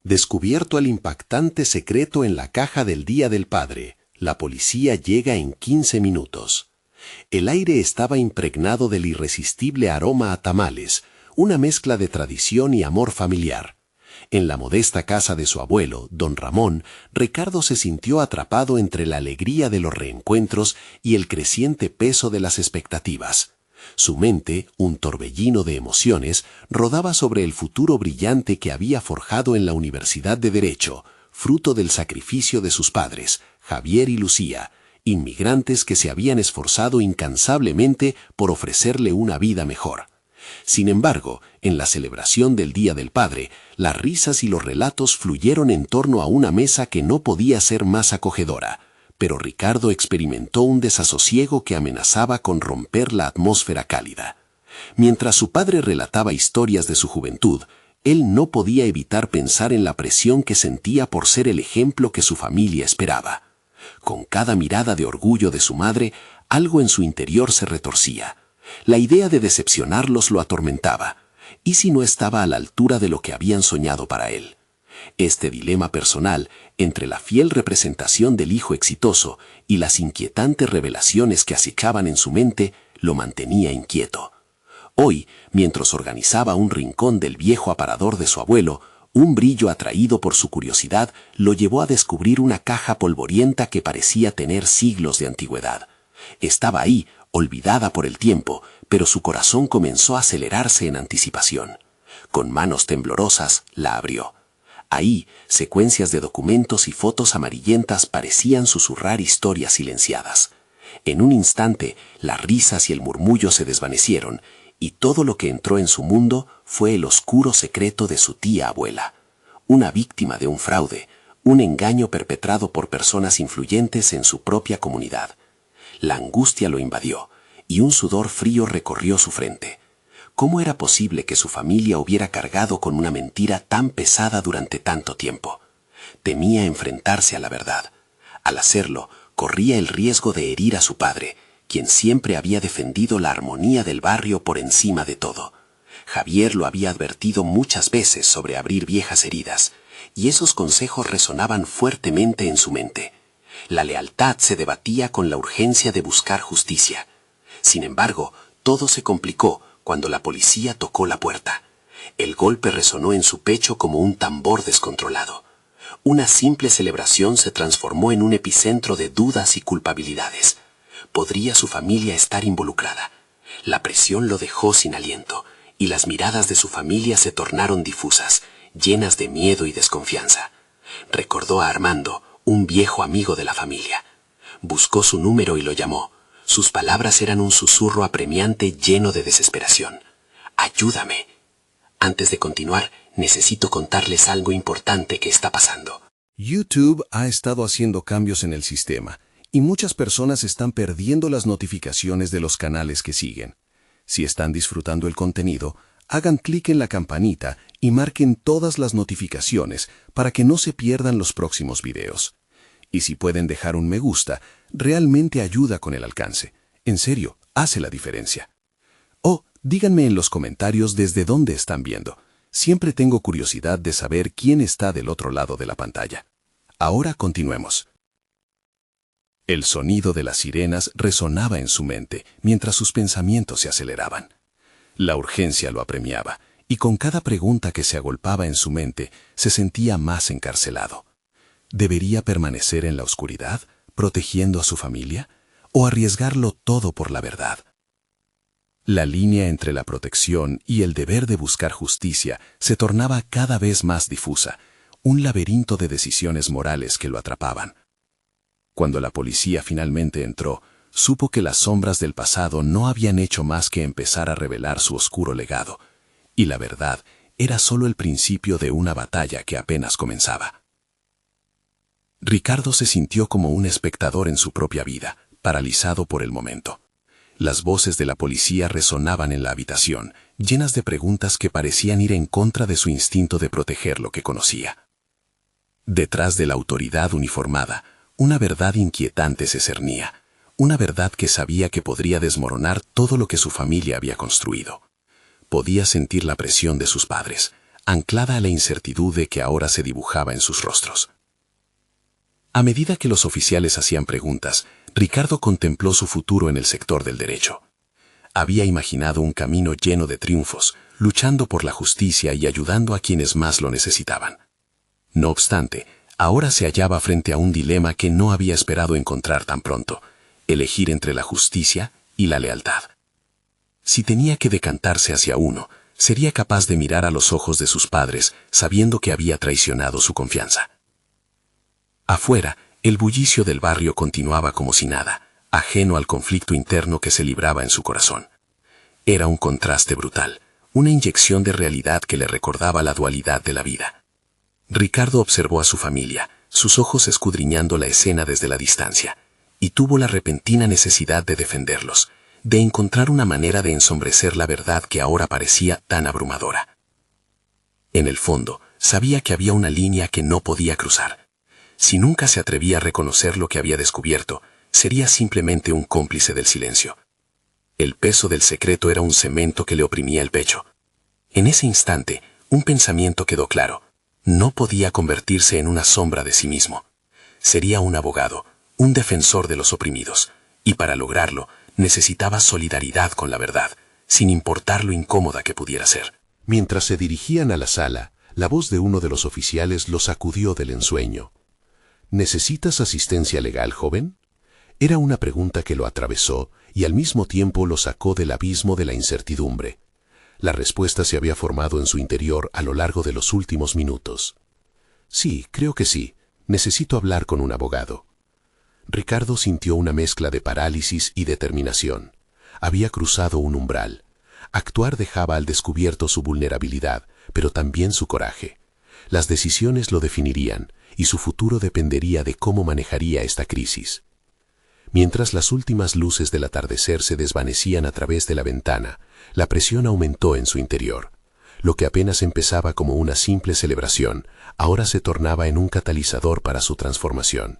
Descubierto el impactante secreto en la caja del Día del Padre. La policía llega en 15 minutos. El aire estaba impregnado del irresistible aroma a tamales, una mezcla de tradición y amor familiar. En la modesta casa de su abuelo, don Ramón, Ricardo se sintió atrapado entre la alegría de los reencuentros y el creciente peso de las expectativas. Su mente, un torbellino de emociones, rodaba sobre el futuro brillante que había forjado en la Universidad de Derecho, fruto del sacrificio de sus padres, Javier y Lucía, inmigrantes que se habían esforzado incansablemente por ofrecerle una vida mejor. Sin embargo, en la celebración del Día del Padre, las risas y los relatos fluyeron en torno a una mesa que no podía ser más acogedora, pero Ricardo experimentó un desasosiego que amenazaba con romper la atmósfera cálida. Mientras su padre relataba historias de su juventud, él no podía evitar pensar en la presión que sentía por ser el ejemplo que su familia esperaba. Con cada mirada de orgullo de su madre, algo en su interior se retorcía. La idea de decepcionarlos lo atormentaba. ¿Y si no estaba a la altura de lo que habían soñado para él? Este dilema personal, entre la fiel representación del hijo exitoso y las inquietantes revelaciones que acechaban en su mente, lo mantenía inquieto. Hoy, mientras organizaba un rincón del viejo aparador de su abuelo, un brillo atraído por su curiosidad lo llevó a descubrir una caja polvorienta que parecía tener siglos de antigüedad. Estaba ahí, olvidada por el tiempo, pero su corazón comenzó a acelerarse en anticipación. Con manos temblorosas, la abrió. Ahí, secuencias de documentos y fotos amarillentas parecían susurrar historias silenciadas. En un instante, las risas y el murmullo se desvanecieron, y todo lo que entró en su mundo fue el oscuro secreto de su tía abuela. Una víctima de un fraude, un engaño perpetrado por personas influyentes en su propia comunidad. La angustia lo invadió, y un sudor frío recorrió su frente. ¿Cómo era posible que su familia hubiera cargado con una mentira tan pesada durante tanto tiempo? Temía enfrentarse a la verdad. Al hacerlo, corría el riesgo de herir a su padre, quien siempre había defendido la armonía del barrio por encima de todo. Javier lo había advertido muchas veces sobre abrir viejas heridas, y esos consejos resonaban fuertemente en su mente. La lealtad se debatía con la urgencia de buscar justicia. Sin embargo, todo se complicó cuando la policía tocó la puerta. El golpe resonó en su pecho como un tambor descontrolado. Una simple celebración se transformó en un epicentro de dudas y culpabilidades. ¿Podría su familia estar involucrada? La presión lo dejó sin aliento, y las miradas de su familia se tornaron difusas, llenas de miedo y desconfianza. Recordó a Armando, un viejo amigo de la familia. Buscó su número y lo llamó. Sus palabras eran un susurro apremiante lleno de desesperación. «Ayúdame». Antes de continuar, necesito contarles algo importante que está pasando. YouTube ha estado haciendo cambios en el sistema, y muchas personas están perdiendo las notificaciones de los canales que siguen. Si están disfrutando el contenido, hagan clic en la campanita y marquen todas las notificaciones para que no se pierdan los próximos videos. Y si pueden dejar un me gusta, realmente ayuda con el alcance. En serio, hace la diferencia. O díganme en los comentarios desde dónde están viendo. Siempre tengo curiosidad de saber quién está del otro lado de la pantalla. Ahora continuemos. El sonido de las sirenas resonaba en su mente mientras sus pensamientos se aceleraban. La urgencia lo apremiaba, y con cada pregunta que se agolpaba en su mente se sentía más encarcelado. ¿Debería permanecer en la oscuridad, protegiendo a su familia, o arriesgarlo todo por la verdad? La línea entre la protección y el deber de buscar justicia se tornaba cada vez más difusa, un laberinto de decisiones morales que lo atrapaban. Cuando la policía finalmente entró, supo que las sombras del pasado no habían hecho más que empezar a revelar su oscuro legado, y la verdad era solo el principio de una batalla que apenas comenzaba. Ricardo se sintió como un espectador en su propia vida, paralizado por el momento. Las voces de la policía resonaban en la habitación, llenas de preguntas que parecían ir en contra de su instinto de proteger lo que conocía. Detrás de la autoridad uniformada, una verdad inquietante se cernía, una verdad que sabía que podría desmoronar todo lo que su familia había construido. Podía sentir la presión de sus padres, anclada a la incertidumbre que ahora se dibujaba en sus rostros. A medida que los oficiales hacían preguntas, Ricardo contempló su futuro en el sector del derecho. Había imaginado un camino lleno de triunfos, luchando por la justicia y ayudando a quienes más lo necesitaban. No obstante, ahora se hallaba frente a un dilema que no había esperado encontrar tan pronto: elegir entre la justicia y la lealtad. Si tenía que decantarse hacia uno, sería capaz de mirar a los ojos de sus padres sabiendo que había traicionado su confianza. Afuera, el bullicio del barrio continuaba como si nada, ajeno al conflicto interno que se libraba en su corazón. Era un contraste brutal, una inyección de realidad que le recordaba la dualidad de la vida. Ricardo observó a su familia, sus ojos escudriñando la escena desde la distancia, y tuvo la repentina necesidad de defenderlos, de encontrar una manera de ensombrecer la verdad que ahora parecía tan abrumadora. En el fondo, sabía que había una línea que no podía cruzar. Si nunca se atrevía a reconocer lo que había descubierto, sería simplemente un cómplice del silencio. El peso del secreto era un cemento que le oprimía el pecho. En ese instante, un pensamiento quedó claro: no podía convertirse en una sombra de sí mismo. Sería un abogado, un defensor de los oprimidos, y para lograrlo, necesitaba solidaridad con la verdad, sin importar lo incómoda que pudiera ser. Mientras se dirigían a la sala, la voz de uno de los oficiales lo sacudió del ensueño. ¿Necesitas asistencia legal, joven? Era una pregunta que lo atravesó y al mismo tiempo lo sacó del abismo de la incertidumbre. La respuesta se había formado en su interior a lo largo de los últimos minutos. Sí, creo que sí. Necesito hablar con un abogado. Ricardo sintió una mezcla de parálisis y determinación. Había cruzado un umbral. Actuar dejaba al descubierto su vulnerabilidad, pero también su coraje. Las decisiones lo definirían, y su futuro dependería de cómo manejaría esta crisis. Mientras las últimas luces del atardecer se desvanecían a través de la ventana, la presión aumentó en su interior. Lo que apenas empezaba como una simple celebración, ahora se tornaba en un catalizador para su transformación.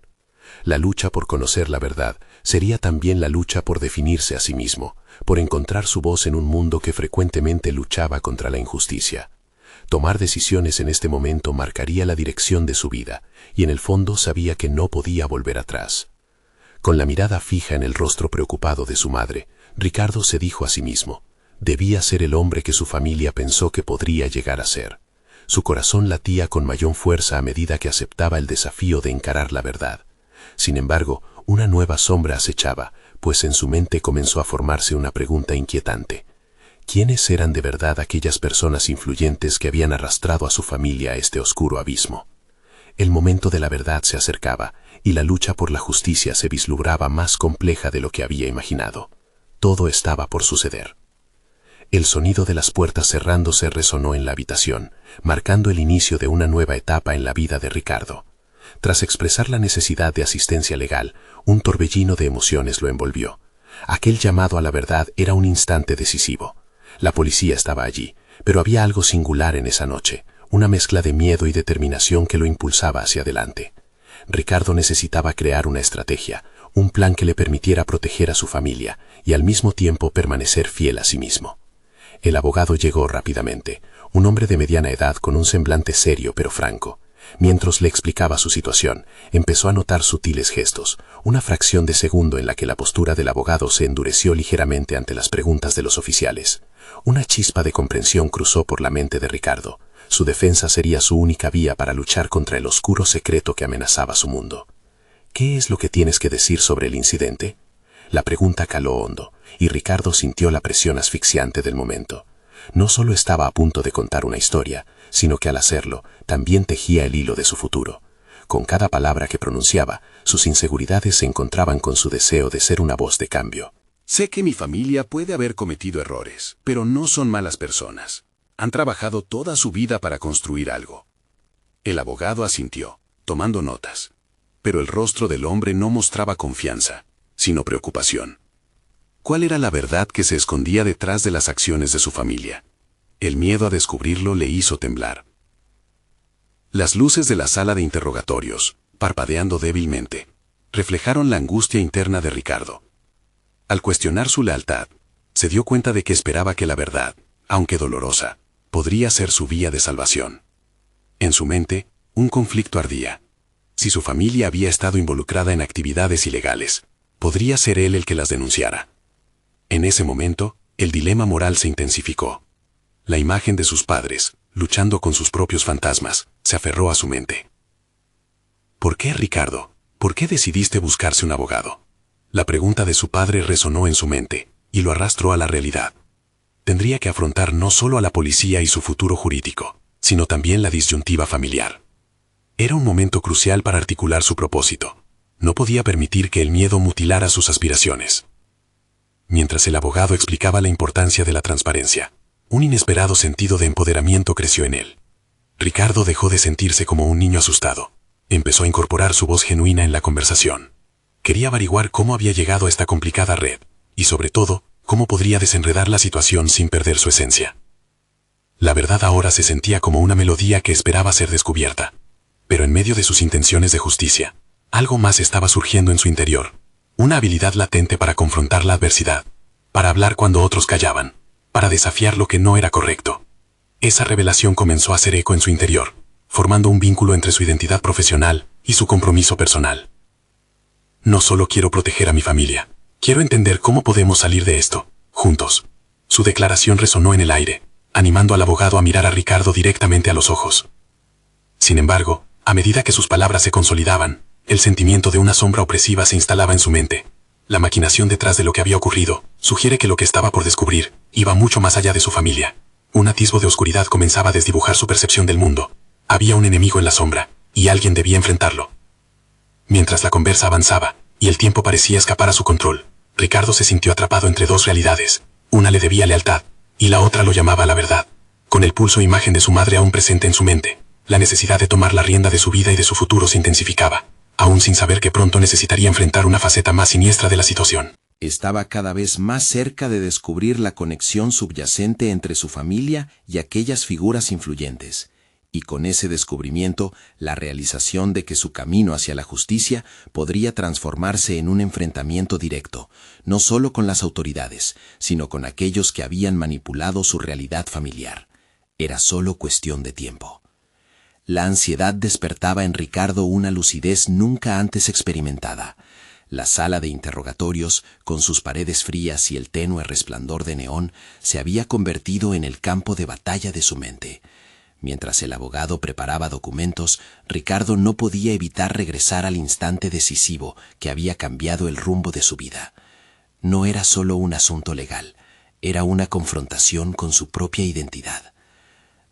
La lucha por conocer la verdad sería también la lucha por definirse a sí mismo, por encontrar su voz en un mundo que frecuentemente luchaba contra la injusticia. Tomar decisiones en este momento marcaría la dirección de su vida, y en el fondo sabía que no podía volver atrás. Con la mirada fija en el rostro preocupado de su madre, Ricardo se dijo a sí mismo: debía ser el hombre que su familia pensó que podría llegar a ser. Su corazón latía con mayor fuerza a medida que aceptaba el desafío de encarar la verdad. Sin embargo, una nueva sombra acechaba, pues en su mente comenzó a formarse una pregunta inquietante. ¿Quiénes eran de verdad aquellas personas influyentes que habían arrastrado a su familia a este oscuro abismo? El momento de la verdad se acercaba, y la lucha por la justicia se vislumbraba más compleja de lo que había imaginado. Todo estaba por suceder. El sonido de las puertas cerrándose resonó en la habitación, marcando el inicio de una nueva etapa en la vida de Ricardo. Tras expresar la necesidad de asistencia legal, un torbellino de emociones lo envolvió. Aquel llamado a la verdad era un instante decisivo. La policía estaba allí, pero había algo singular en esa noche, una mezcla de miedo y determinación que lo impulsaba hacia adelante. Ricardo necesitaba crear una estrategia, un plan que le permitiera proteger a su familia y al mismo tiempo permanecer fiel a sí mismo. El abogado llegó rápidamente, un hombre de mediana edad con un semblante serio pero franco. Mientras le explicaba su situación, empezó a notar sutiles gestos, una fracción de segundo en la que la postura del abogado se endureció ligeramente ante las preguntas de los oficiales. Una chispa de comprensión cruzó por la mente de Ricardo. Su defensa sería su única vía para luchar contra el oscuro secreto que amenazaba su mundo. ¿Qué es lo que tienes que decir sobre el incidente? La pregunta caló hondo, y Ricardo sintió la presión asfixiante del momento. No solo estaba a punto de contar una historia, sino que al hacerlo, también tejía el hilo de su futuro. Con cada palabra que pronunciaba, sus inseguridades se encontraban con su deseo de ser una voz de cambio. Sé que mi familia puede haber cometido errores, pero no son malas personas. Han trabajado toda su vida para construir algo. El abogado asintió, tomando notas. Pero el rostro del hombre no mostraba confianza, sino preocupación. ¿Cuál era la verdad que se escondía detrás de las acciones de su familia? El miedo a descubrirlo le hizo temblar. Las luces de la sala de interrogatorios, parpadeando débilmente, reflejaron la angustia interna de Ricardo. Al cuestionar su lealtad, se dio cuenta de que esperaba que la verdad, aunque dolorosa, podría ser su vía de salvación. En su mente, un conflicto ardía. Si su familia había estado involucrada en actividades ilegales, podría ser él el que las denunciara. En ese momento, el dilema moral se intensificó. La imagen de sus padres, luchando con sus propios fantasmas, se aferró a su mente. ¿Por qué, Ricardo? ¿Por qué decidiste buscarse un abogado? La pregunta de su padre resonó en su mente, y lo arrastró a la realidad. Tendría que afrontar no solo a la policía y su futuro jurídico, sino también la disyuntiva familiar. Era un momento crucial para articular su propósito. No podía permitir que el miedo mutilara sus aspiraciones. Mientras el abogado explicaba la importancia de la transparencia, un inesperado sentido de empoderamiento creció en él. Ricardo dejó de sentirse como un niño asustado. Empezó a incorporar su voz genuina en la conversación. Quería averiguar cómo había llegado a esta complicada red, y sobre todo, cómo podría desenredar la situación sin perder su esencia. La verdad ahora se sentía como una melodía que esperaba ser descubierta. Pero en medio de sus intenciones de justicia, algo más estaba surgiendo en su interior. Una habilidad latente para confrontar la adversidad, para hablar cuando otros callaban, para desafiar lo que no era correcto. Esa revelación comenzó a hacer eco en su interior, formando un vínculo entre su identidad profesional y su compromiso personal. No solo quiero proteger a mi familia, quiero entender cómo podemos salir de esto, juntos. Su declaración resonó en el aire, animando al abogado a mirar a Ricardo directamente a los ojos. Sin embargo, a medida que sus palabras se consolidaban, el sentimiento de una sombra opresiva se instalaba en su mente. La maquinación detrás de lo que había ocurrido sugiere que lo que estaba por descubrir iba mucho más allá de su familia. Un atisbo de oscuridad comenzaba a desdibujar su percepción del mundo. Había un enemigo en la sombra, y alguien debía enfrentarlo. Mientras la conversa avanzaba, y el tiempo parecía escapar a su control, Ricardo se sintió atrapado entre dos realidades. Una le debía lealtad, y la otra lo llamaba a la verdad. Con el pulso e imagen de su madre aún presente en su mente, la necesidad de tomar la rienda de su vida y de su futuro se intensificaba, aún sin saber que pronto necesitaría enfrentar una faceta más siniestra de la situación. Estaba cada vez más cerca de descubrir la conexión subyacente entre su familia y aquellas figuras influyentes, y con ese descubrimiento, la realización de que su camino hacia la justicia podría transformarse en un enfrentamiento directo, no solo con las autoridades, sino con aquellos que habían manipulado su realidad familiar. Era solo cuestión de tiempo. La ansiedad despertaba en Ricardo una lucidez nunca antes experimentada. La sala de interrogatorios, con sus paredes frías y el tenue resplandor de neón, se había convertido en el campo de batalla de su mente. Mientras el abogado preparaba documentos, Ricardo no podía evitar regresar al instante decisivo que había cambiado el rumbo de su vida. No era solo un asunto legal, era una confrontación con su propia identidad.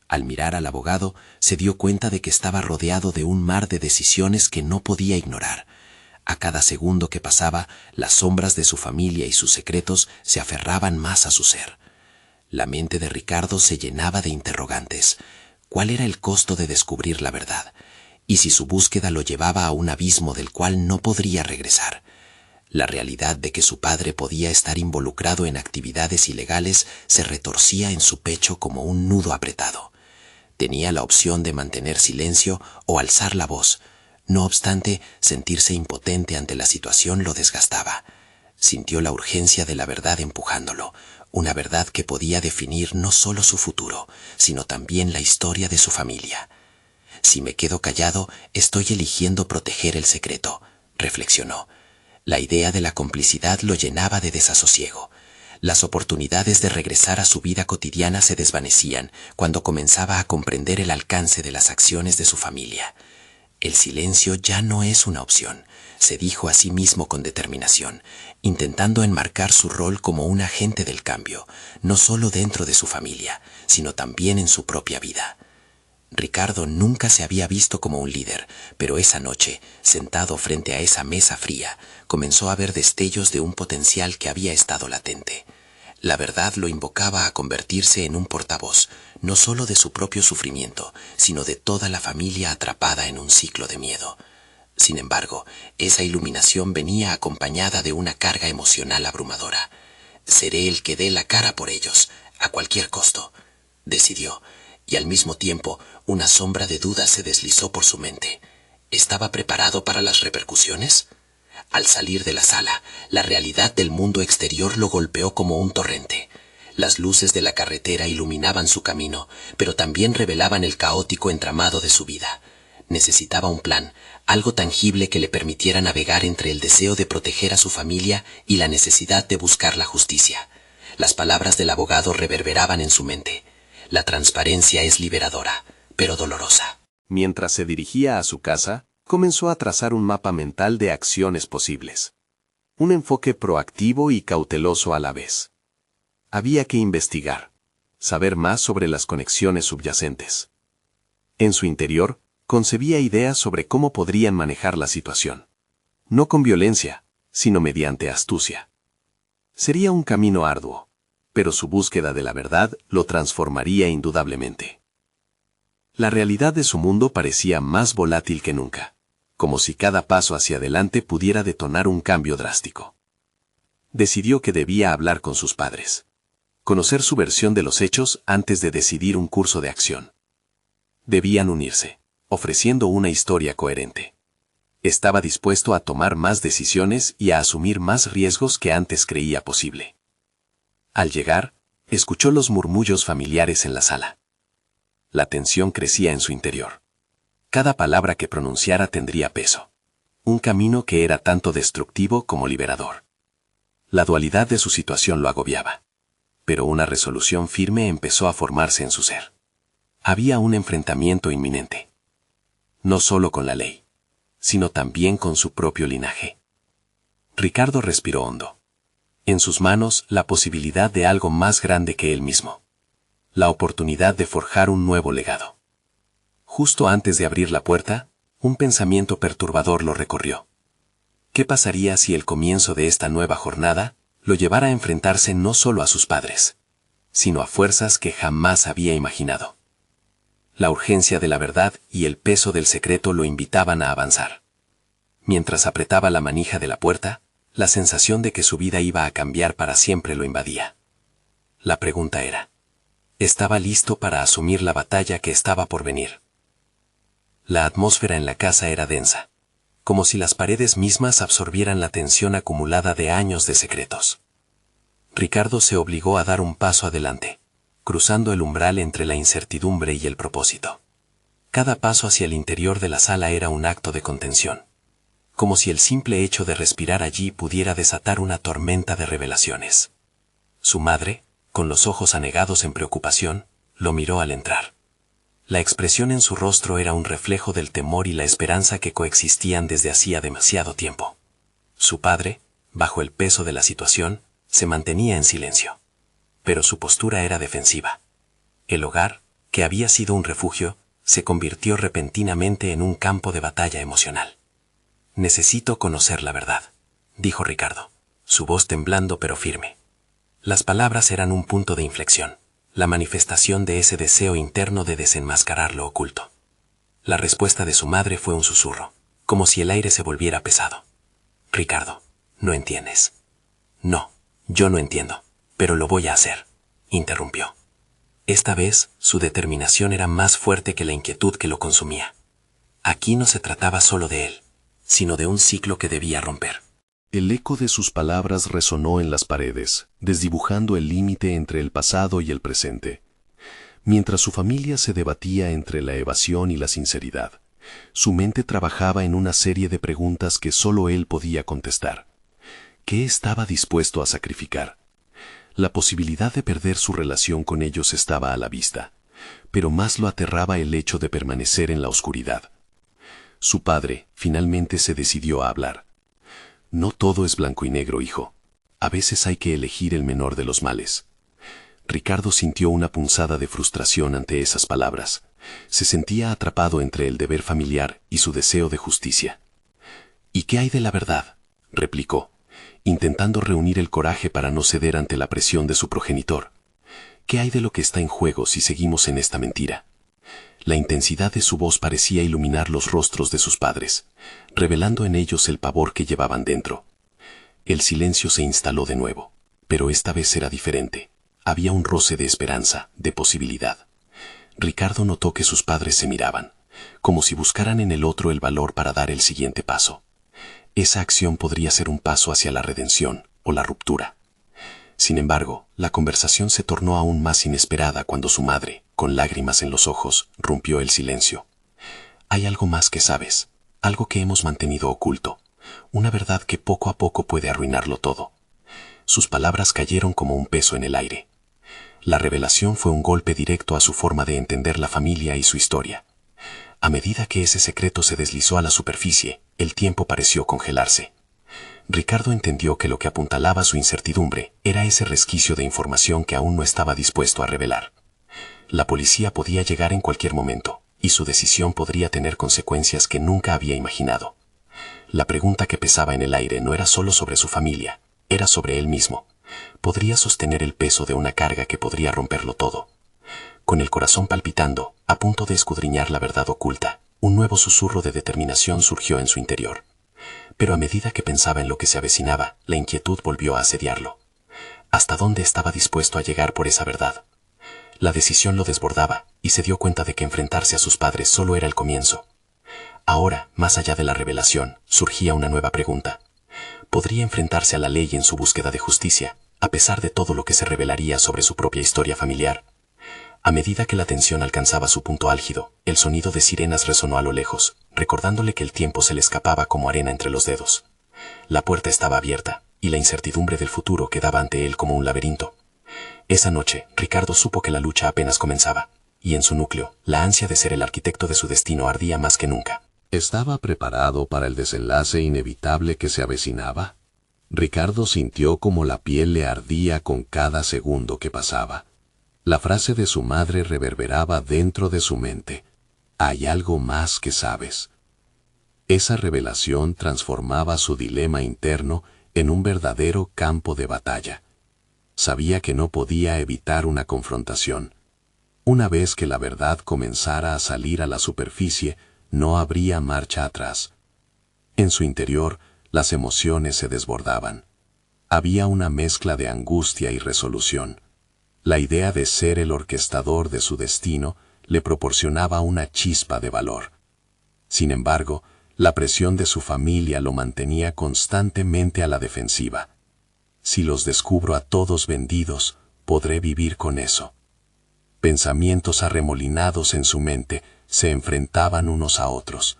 Al mirar al abogado, se dio cuenta de que estaba rodeado de un mar de decisiones que no podía ignorar. A cada segundo que pasaba, las sombras de su familia y sus secretos se aferraban más a su ser. La mente de Ricardo se llenaba de interrogantes. ¿Cuál era el costo de descubrir la verdad? ¿Y si su búsqueda lo llevaba a un abismo del cual no podría regresar? La realidad de que su padre podía estar involucrado en actividades ilegales se retorcía en su pecho como un nudo apretado. Tenía la opción de mantener silencio o alzar la voz. No obstante, sentirse impotente ante la situación lo desgastaba. Sintió la urgencia de la verdad empujándolo, una verdad que podía definir no solo su futuro, sino también la historia de su familia. Si me quedo callado, estoy eligiendo proteger el secreto, reflexionó. La idea de la complicidad lo llenaba de desasosiego. Las oportunidades de regresar a su vida cotidiana se desvanecían cuando comenzaba a comprender el alcance de las acciones de su familia. El silencio ya no es una opción, se dijo a sí mismo con determinación, intentando enmarcar su rol como un agente del cambio, no solo dentro de su familia, sino también en su propia vida. Ricardo nunca se había visto como un líder, pero esa noche, sentado frente a esa mesa fría, comenzó a ver destellos de un potencial que había estado latente. La verdad lo invocaba a convertirse en un portavoz, no solo de su propio sufrimiento, sino de toda la familia atrapada en un ciclo de miedo. Sin embargo, esa iluminación venía acompañada de una carga emocional abrumadora. Seré el que dé la cara por ellos, a cualquier costo, decidió, y al mismo tiempo una sombra de duda se deslizó por su mente. ¿Estaba preparado para las repercusiones? Al salir de la sala, la realidad del mundo exterior lo golpeó como un torrente. Las luces de la carretera iluminaban su camino, pero también revelaban el caótico entramado de su vida. Necesitaba un plan, algo tangible que le permitiera navegar entre el deseo de proteger a su familia y la necesidad de buscar la justicia. Las palabras del abogado reverberaban en su mente. La transparencia es liberadora, pero dolorosa. Mientras se dirigía a su casa, comenzó a trazar un mapa mental de acciones posibles. Un enfoque proactivo y cauteloso a la vez. Había que investigar, saber más sobre las conexiones subyacentes. En su interior, concebía ideas sobre cómo podrían manejar la situación. No con violencia, sino mediante astucia. Sería un camino arduo, pero su búsqueda de la verdad lo transformaría indudablemente. La realidad de su mundo parecía más volátil que nunca, como si cada paso hacia adelante pudiera detonar un cambio drástico. Decidió que debía hablar con sus padres. Conocer su versión de los hechos antes de decidir un curso de acción. Debían unirse, ofreciendo una historia coherente. Estaba dispuesto a tomar más decisiones y a asumir más riesgos que antes creía posible. Al llegar, escuchó los murmullos familiares en la sala. La tensión crecía en su interior. Cada palabra que pronunciara tendría peso. Un camino que era tanto destructivo como liberador. La dualidad de su situación lo agobiaba. Pero una resolución firme empezó a formarse en su ser. Había un enfrentamiento inminente. No solo con la ley, sino también con su propio linaje. Ricardo respiró hondo. En sus manos la posibilidad de algo más grande que él mismo. La oportunidad de forjar un nuevo legado. Justo antes de abrir la puerta, un pensamiento perturbador lo recorrió. ¿Qué pasaría si el comienzo de esta nueva jornada lo llevara a enfrentarse no solo a sus padres, sino a fuerzas que jamás había imaginado? La urgencia de la verdad y el peso del secreto lo invitaban a avanzar. Mientras apretaba la manija de la puerta, la sensación de que su vida iba a cambiar para siempre lo invadía. La pregunta era, ¿estaba listo para asumir la batalla que estaba por venir? La atmósfera en la casa era densa, como si las paredes mismas absorbieran la tensión acumulada de años de secretos. Ricardo se obligó a dar un paso adelante, cruzando el umbral entre la incertidumbre y el propósito. Cada paso hacia el interior de la sala era un acto de contención, como si el simple hecho de respirar allí pudiera desatar una tormenta de revelaciones. Su madre, con los ojos anegados en preocupación, lo miró al entrar. La expresión en su rostro era un reflejo del temor y la esperanza que coexistían desde hacía demasiado tiempo. Su padre, bajo el peso de la situación, se mantenía en silencio. Pero su postura era defensiva. El hogar, que había sido un refugio, se convirtió repentinamente en un campo de batalla emocional. «Necesito conocer la verdad», dijo Ricardo, su voz temblando pero firme. Las palabras eran un punto de inflexión, la manifestación de ese deseo interno de desenmascarar lo oculto. La respuesta de su madre fue un susurro, como si el aire se volviera pesado. «Ricardo, no entiendes». «No, yo no entiendo, pero lo voy a hacer», interrumpió. Esta vez, su determinación era más fuerte que la inquietud que lo consumía. Aquí no se trataba solo de él, sino de un ciclo que debía romper. El eco de sus palabras resonó en las paredes, desdibujando el límite entre el pasado y el presente. Mientras su familia se debatía entre la evasión y la sinceridad, su mente trabajaba en una serie de preguntas que solo él podía contestar. ¿Qué estaba dispuesto a sacrificar? La posibilidad de perder su relación con ellos estaba a la vista, pero más lo aterraba el hecho de permanecer en la oscuridad. Su padre finalmente se decidió a hablar. «No todo es blanco y negro, hijo. A veces hay que elegir el menor de los males». Ricardo sintió una punzada de frustración ante esas palabras. Se sentía atrapado entre el deber familiar y su deseo de justicia. «¿Y qué hay de la verdad?», replicó, intentando reunir el coraje para no ceder ante la presión de su progenitor. «¿Qué hay de lo que está en juego si seguimos en esta mentira?». La intensidad de su voz parecía iluminar los rostros de sus padres, revelando en ellos el pavor que llevaban dentro. El silencio se instaló de nuevo, pero esta vez era diferente. Había un roce de esperanza, de posibilidad. Ricardo notó que sus padres se miraban, como si buscaran en el otro el valor para dar el siguiente paso. Esa acción podría ser un paso hacia la redención o la ruptura. Sin embargo, la conversación se tornó aún más inesperada cuando su madre, con lágrimas en los ojos, rompió el silencio. Hay algo más que sabes, algo que hemos mantenido oculto, una verdad que poco a poco puede arruinarlo todo. Sus palabras cayeron como un peso en el aire. La revelación fue un golpe directo a su forma de entender la familia y su historia. A medida que ese secreto se deslizó a la superficie, el tiempo pareció congelarse. Ricardo entendió que lo que apuntalaba su incertidumbre era ese resquicio de información que aún no estaba dispuesto a revelar. La policía podía llegar en cualquier momento, y su decisión podría tener consecuencias que nunca había imaginado. La pregunta que pesaba en el aire no era solo sobre su familia, era sobre él mismo. Podría sostener el peso de una carga que podría romperlo todo. Con el corazón palpitando, a punto de escudriñar la verdad oculta, un nuevo susurro de determinación surgió en su interior. Pero a medida que pensaba en lo que se avecinaba, la inquietud volvió a asediarlo. ¿Hasta dónde estaba dispuesto a llegar por esa verdad? La decisión lo desbordaba, y se dio cuenta de que enfrentarse a sus padres solo era el comienzo. Ahora, más allá de la revelación, surgía una nueva pregunta. ¿Podría enfrentarse a la ley en su búsqueda de justicia, a pesar de todo lo que se revelaría sobre su propia historia familiar? A medida que la tensión alcanzaba su punto álgido, el sonido de sirenas resonó a lo lejos, recordándole que el tiempo se le escapaba como arena entre los dedos. La puerta estaba abierta, y la incertidumbre del futuro quedaba ante él como un laberinto. Esa noche, Ricardo supo que la lucha apenas comenzaba, y en su núcleo, la ansia de ser el arquitecto de su destino ardía más que nunca. ¿Estaba preparado para el desenlace inevitable que se avecinaba? Ricardo sintió como la piel le ardía con cada segundo que pasaba. La frase de su madre reverberaba dentro de su mente. Hay algo más que sabes. Esa revelación transformaba su dilema interno en un verdadero campo de batalla. Sabía que no podía evitar una confrontación. Una vez que la verdad comenzara a salir a la superficie, no habría marcha atrás. En su interior, las emociones se desbordaban. Había una mezcla de angustia y resolución. La idea de ser el orquestador de su destino le proporcionaba una chispa de valor. Sin embargo, la presión de su familia lo mantenía constantemente a la defensiva. Si los descubro a todos vendidos, podré vivir con eso. Pensamientos arremolinados en su mente se enfrentaban unos a otros.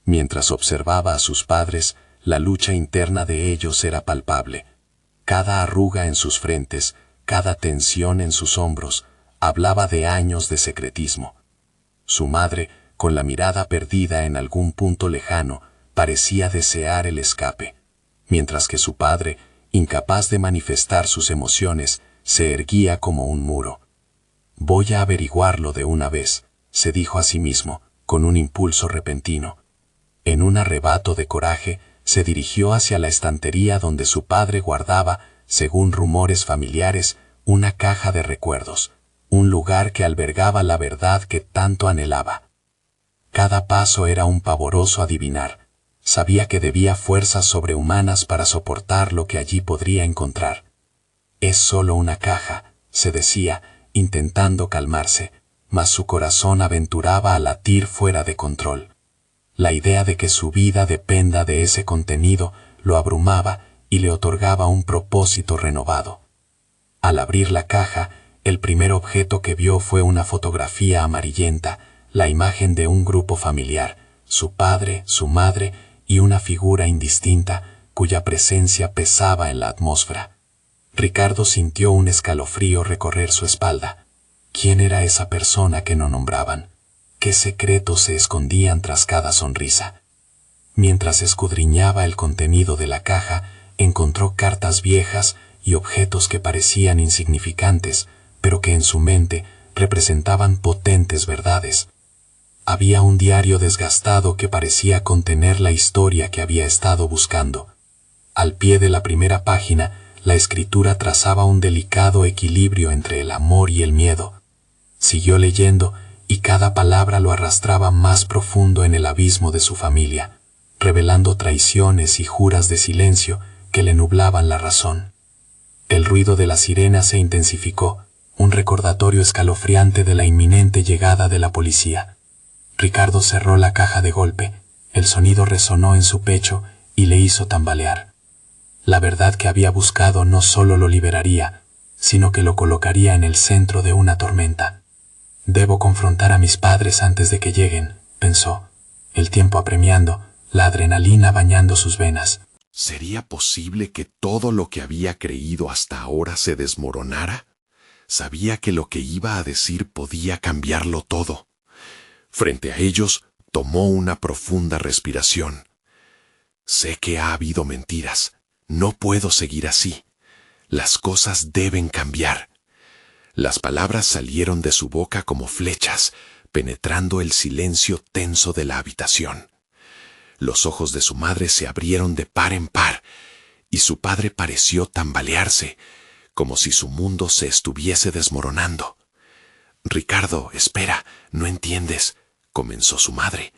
Mientras observaba a sus padres, la lucha interna de ellos era palpable. Cada arruga en sus frentes, cada tensión en sus hombros, hablaba de años de secretismo. Su madre, con la mirada perdida en algún punto lejano, parecía desear el escape, mientras que su padre, incapaz de manifestar sus emociones, se erguía como un muro. «Voy a averiguarlo de una vez», se dijo a sí mismo, con un impulso repentino. En un arrebato de coraje, se dirigió hacia la estantería donde su padre guardaba, según rumores familiares, una caja de recuerdos, un lugar que albergaba la verdad que tanto anhelaba. Cada paso era un pavoroso adivinar. Sabía que debía fuerzas sobrehumanas para soportar lo que allí podría encontrar. «Es solo una caja», se decía, intentando calmarse, mas su corazón aventuraba a latir fuera de control. La idea de que su vida dependa de ese contenido lo abrumaba y le otorgaba un propósito renovado. Al abrir la caja, el primer objeto que vio fue una fotografía amarillenta, la imagen de un grupo familiar, su padre, su madre y una figura indistinta cuya presencia pesaba en la atmósfera. Ricardo sintió un escalofrío recorrer su espalda. ¿Quién era esa persona que no nombraban? ¿Qué secretos se escondían tras cada sonrisa? Mientras escudriñaba el contenido de la caja, encontró cartas viejas y objetos que parecían insignificantes, pero que en su mente representaban potentes verdades. Había un diario desgastado que parecía contener la historia que había estado buscando. Al pie de la primera página, la escritura trazaba un delicado equilibrio entre el amor y el miedo. Siguió leyendo y cada palabra lo arrastraba más profundo en el abismo de su familia, revelando traiciones y juras de silencio que le nublaban la razón. El ruido de la sirena se intensificó, un recordatorio escalofriante de la inminente llegada de la policía. Ricardo cerró la caja de golpe, el sonido resonó en su pecho y le hizo tambalear. La verdad que había buscado no solo lo liberaría, sino que lo colocaría en el centro de una tormenta. Debo confrontar a mis padres antes de que lleguen, pensó, el tiempo apremiando, la adrenalina bañando sus venas. ¿Sería posible que todo lo que había creído hasta ahora se desmoronara? Sabía que lo que iba a decir podía cambiarlo todo. Frente a ellos, tomó una profunda respiración. Sé que ha habido mentiras. No puedo seguir así. Las cosas deben cambiar. Las palabras salieron de su boca como flechas, penetrando el silencio tenso de la habitación. Los ojos de su madre se abrieron de par en par, y su padre pareció tambalearse, como si su mundo se estuviese desmoronando. «Ricardo, espera, no entiendes», comenzó su madre,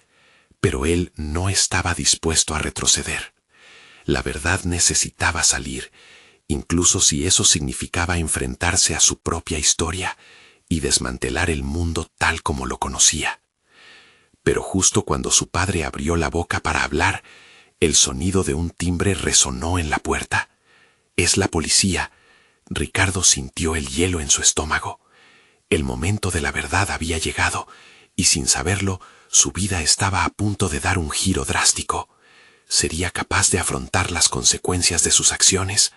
pero él no estaba dispuesto a retroceder. La verdad necesitaba salir, incluso si eso significaba enfrentarse a su propia historia y desmantelar el mundo tal como lo conocía. Pero justo cuando su padre abrió la boca para hablar, el sonido de un timbre resonó en la puerta. «Es la policía». Ricardo sintió el hielo en su estómago. El momento de la verdad había llegado, y sin saberlo, su vida estaba a punto de dar un giro drástico. ¿Sería capaz de afrontar las consecuencias de sus acciones?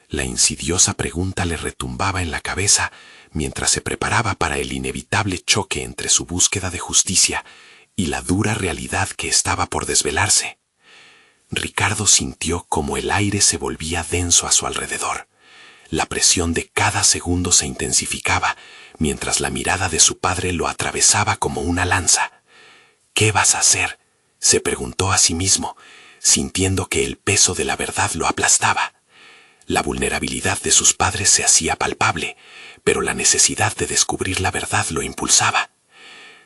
La insidiosa pregunta le retumbaba en la cabeza mientras se preparaba para el inevitable choque entre su búsqueda de justicia y la dura realidad que estaba por desvelarse. Ricardo sintió como el aire se volvía denso a su alrededor. La presión de cada segundo se intensificaba, mientras la mirada de su padre lo atravesaba como una lanza. «¿Qué vas a hacer?», se preguntó a sí mismo, sintiendo que el peso de la verdad lo aplastaba. La vulnerabilidad de sus padres se hacía palpable, pero la necesidad de descubrir la verdad lo impulsaba.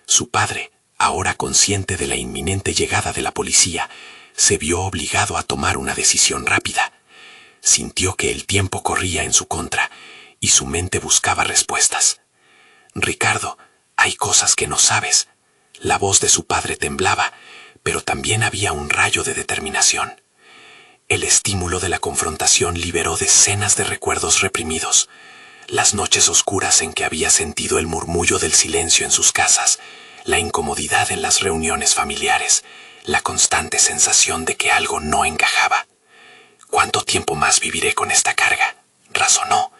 Su padre, ahora consciente de la inminente llegada de la policía, se vio obligado a tomar una decisión rápida. Sintió que el tiempo corría en su contra y su mente buscaba respuestas. «Ricardo, hay cosas que no sabes». La voz de su padre temblaba, pero también había un rayo de determinación. El estímulo de la confrontación liberó decenas de recuerdos reprimidos. Las noches oscuras en que había sentido el murmullo del silencio en sus casas, la incomodidad en las reuniones familiares, la constante sensación de que algo no encajaba. «¿Cuánto tiempo más viviré con esta carga?», razonó,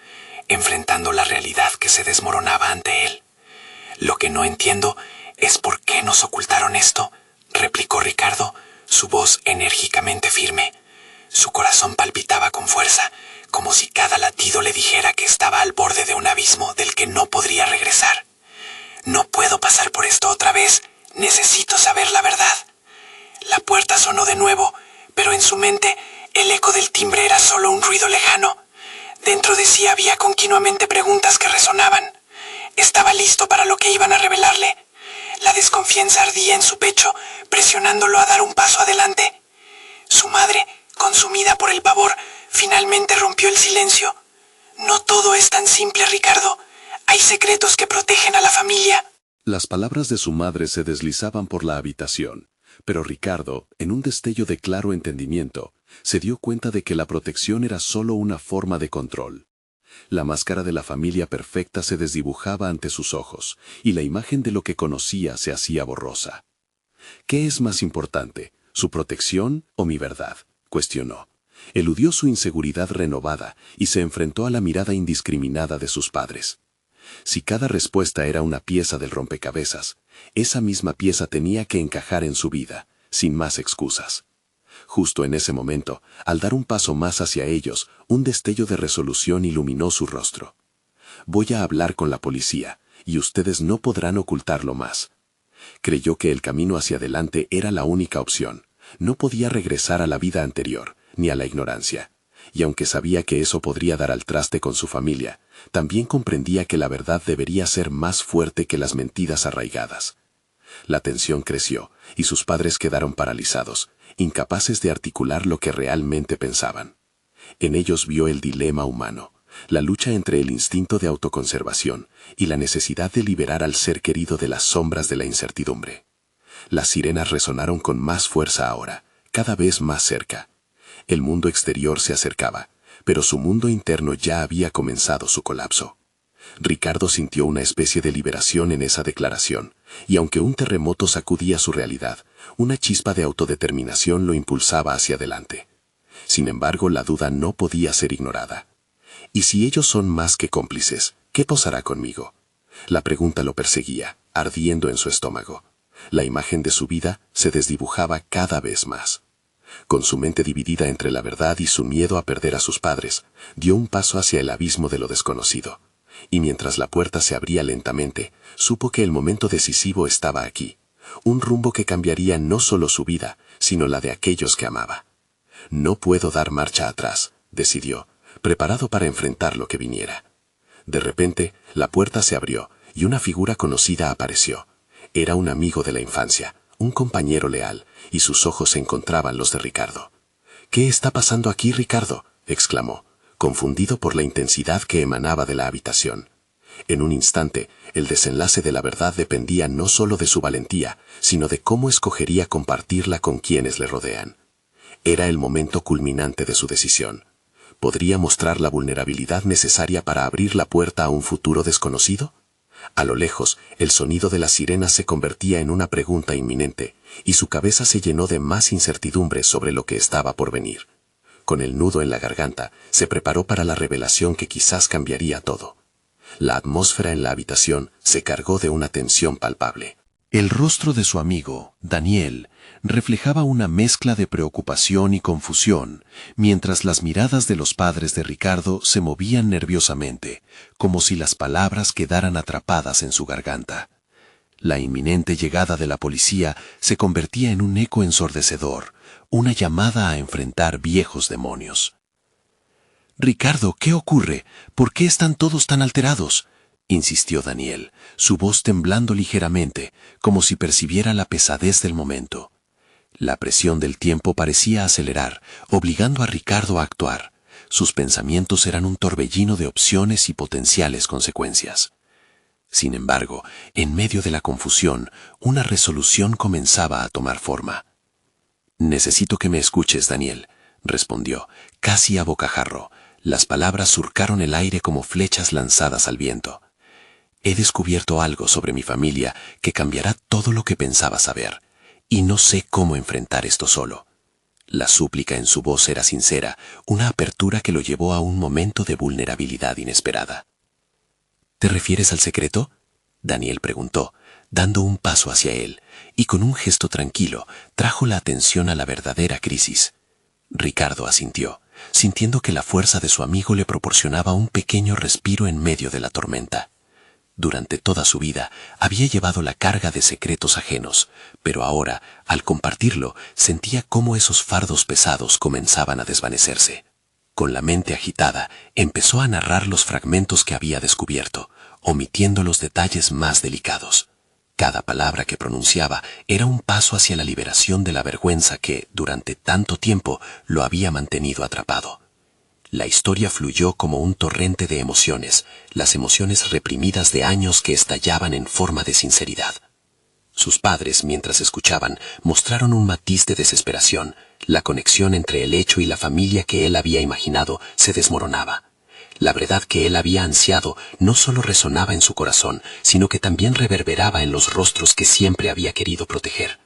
enfrentando la realidad que se desmoronaba ante él. «Lo que no entiendo es por qué nos ocultaron esto», replicó Ricardo, su voz enérgicamente firme. Su corazón palpitaba con fuerza, como si cada latido le dijera que estaba al borde de un abismo del que no podría regresar. «No puedo pasar por esto otra vez, necesito saber la verdad». La puerta sonó de nuevo, pero en su mente el eco del timbre era solo un ruido lejano. Dentro de sí había continuamente preguntas que resonaban. Estaba listo para lo que iban a revelarle. La desconfianza ardía en su pecho, presionándolo a dar un paso adelante. Su madre, consumida por el pavor, finalmente rompió el silencio. «No todo es tan simple, Ricardo. Hay secretos que protegen a la familia». Las palabras de su madre se deslizaban por la habitación, pero Ricardo, en un destello de claro entendimiento, se dio cuenta de que la protección era solo una forma de control. La máscara de la familia perfecta se desdibujaba ante sus ojos, y la imagen de lo que conocía se hacía borrosa. «¿Qué es más importante, su protección o mi verdad?», cuestionó. Eludió su inseguridad renovada y se enfrentó a la mirada indiscriminada de sus padres. Si cada respuesta era una pieza del rompecabezas, esa misma pieza tenía que encajar en su vida, sin más excusas. Justo en ese momento, al dar un paso más hacia ellos, un destello de resolución iluminó su rostro. «Voy a hablar con la policía, y ustedes no podrán ocultarlo más». Creyó que el camino hacia adelante era la única opción. No podía regresar a la vida anterior, ni a la ignorancia. Y aunque sabía que eso podría dar al traste con su familia, también comprendía que la verdad debería ser más fuerte que las mentiras arraigadas. La tensión creció, y sus padres quedaron paralizados, incapaces de articular lo que realmente pensaban. En ellos vio el dilema humano, la lucha entre el instinto de autoconservación y la necesidad de liberar al ser querido de las sombras de la incertidumbre. Las sirenas resonaron con más fuerza ahora, cada vez más cerca. El mundo exterior se acercaba, pero su mundo interno ya había comenzado su colapso. Ricardo sintió una especie de liberación en esa declaración, y aunque un terremoto sacudía su realidad, una chispa de autodeterminación lo impulsaba hacia adelante. Sin embargo, la duda no podía ser ignorada. ¿Y si ellos son más que cómplices, qué pasará conmigo? La pregunta lo perseguía, ardiendo en su estómago. La imagen de su vida se desdibujaba cada vez más. Con su mente dividida entre la verdad y su miedo a perder a sus padres, dio un paso hacia el abismo de lo desconocido. Y mientras la puerta se abría lentamente, supo que el momento decisivo estaba aquí. Un rumbo que cambiaría no solo su vida, sino la de aquellos que amaba. No puedo dar marcha atrás, decidió, preparado para enfrentar lo que viniera. De repente, la puerta se abrió y una figura conocida apareció. Era un amigo de la infancia, un compañero leal, y sus ojos encontraban los de Ricardo. «¿Qué está pasando aquí, Ricardo?», exclamó, confundido por la intensidad que emanaba de la habitación. En un instante, el desenlace de la verdad dependía no solo de su valentía, sino de cómo escogería compartirla con quienes le rodean. Era el momento culminante de su decisión. ¿Podría mostrar la vulnerabilidad necesaria para abrir la puerta a un futuro desconocido? A lo lejos, el sonido de las sirenas se convertía en una pregunta inminente, y su cabeza se llenó de más incertidumbre sobre lo que estaba por venir. Con el nudo en la garganta, se preparó para la revelación que quizás cambiaría todo. La atmósfera en la habitación se cargó de una tensión palpable. El rostro de su amigo, Daniel, reflejaba una mezcla de preocupación y confusión, mientras las miradas de los padres de Ricardo se movían nerviosamente, como si las palabras quedaran atrapadas en su garganta. La inminente llegada de la policía se convertía en un eco ensordecedor, una llamada a enfrentar viejos demonios. «Ricardo, ¿qué ocurre? ¿Por qué están todos tan alterados?», insistió Daniel, su voz temblando ligeramente, como si percibiera la pesadez del momento. La presión del tiempo parecía acelerar, obligando a Ricardo a actuar. Sus pensamientos eran un torbellino de opciones y potenciales consecuencias. Sin embargo, en medio de la confusión, una resolución comenzaba a tomar forma. «Necesito que me escuches, Daniel», respondió, casi a bocajarro. Las palabras surcaron el aire como flechas lanzadas al viento. «He descubierto algo sobre mi familia que cambiará todo lo que pensaba saber, y no sé cómo enfrentar esto solo». La súplica en su voz era sincera, una apertura que lo llevó a un momento de vulnerabilidad inesperada. «¿Te refieres al secreto?», Daniel preguntó, dando un paso hacia él, y con un gesto tranquilo trajo la atención a la verdadera crisis. Ricardo asintió, sintiendo que la fuerza de su amigo le proporcionaba un pequeño respiro en medio de la tormenta. Durante toda su vida había llevado la carga de secretos ajenos, pero ahora, al compartirlo, sentía cómo esos fardos pesados comenzaban a desvanecerse. Con la mente agitada, empezó a narrar los fragmentos que había descubierto, omitiendo los detalles más delicados. Cada palabra que pronunciaba era un paso hacia la liberación de la vergüenza que, durante tanto tiempo, lo había mantenido atrapado. La historia fluyó como un torrente de emociones, las emociones reprimidas de años que estallaban en forma de sinceridad. Sus padres, mientras escuchaban, mostraron un matiz de desesperación. La conexión entre el hecho y la familia que él había imaginado se desmoronaba. La verdad que él había ansiado no solo resonaba en su corazón, sino que también reverberaba en los rostros que siempre había querido proteger.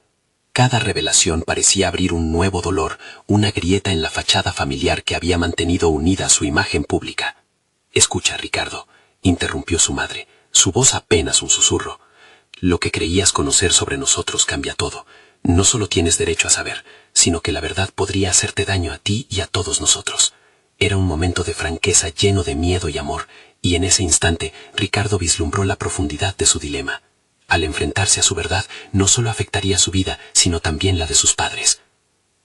Cada revelación parecía abrir un nuevo dolor, una grieta en la fachada familiar que había mantenido unida su imagen pública. «Escucha, Ricardo», interrumpió su madre, su voz apenas un susurro. «Lo que creías conocer sobre nosotros cambia todo. No solo tienes derecho a saber, sino que la verdad podría hacerte daño a ti y a todos nosotros». Era un momento de franqueza lleno de miedo y amor, y en ese instante Ricardo vislumbró la profundidad de su dilema. Al enfrentarse a su verdad, no solo afectaría su vida, sino también la de sus padres.